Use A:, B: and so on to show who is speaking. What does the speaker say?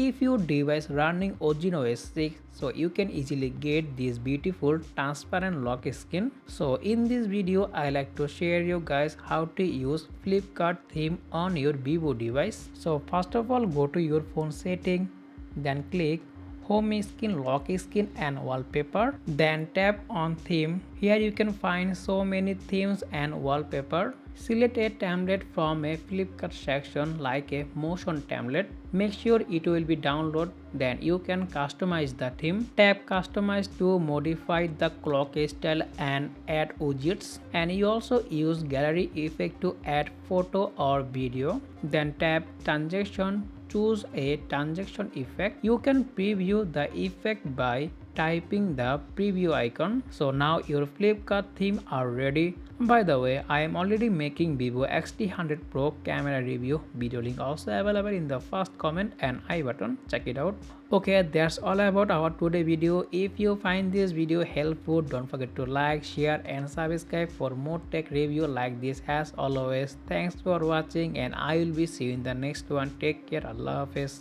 A: If your device running OriginOS 6, so you can easily get this beautiful transparent lock screen. So in this video I like to share you guys how to use Flipkart theme on your Vivo device. So first of all, go to your phone setting, then click home screen, lock screen and wallpaper, then tap on theme. Here you can find so many themes and wallpaper. Select a template from a Flipkart section like a motion template. Make sure it will be download, then you can customize the theme. Tap customize to modify the clock style and add widgets, and you also use gallery effect to add photo or video. Then tap transaction, choose a transaction effect. You can preview the effect by typing the preview icon. So now your Flipkart theme are ready. By the way, I am already making Vivo X300 Pro camera review. Video link also available in the first comment and I button. Check it out. Okay, that's all about our today video. If you find this video helpful, don't forget to like, share and subscribe for more tech review like this. As always, thanks for watching and I will be see you in the next one. Take care. Allah Hafiz.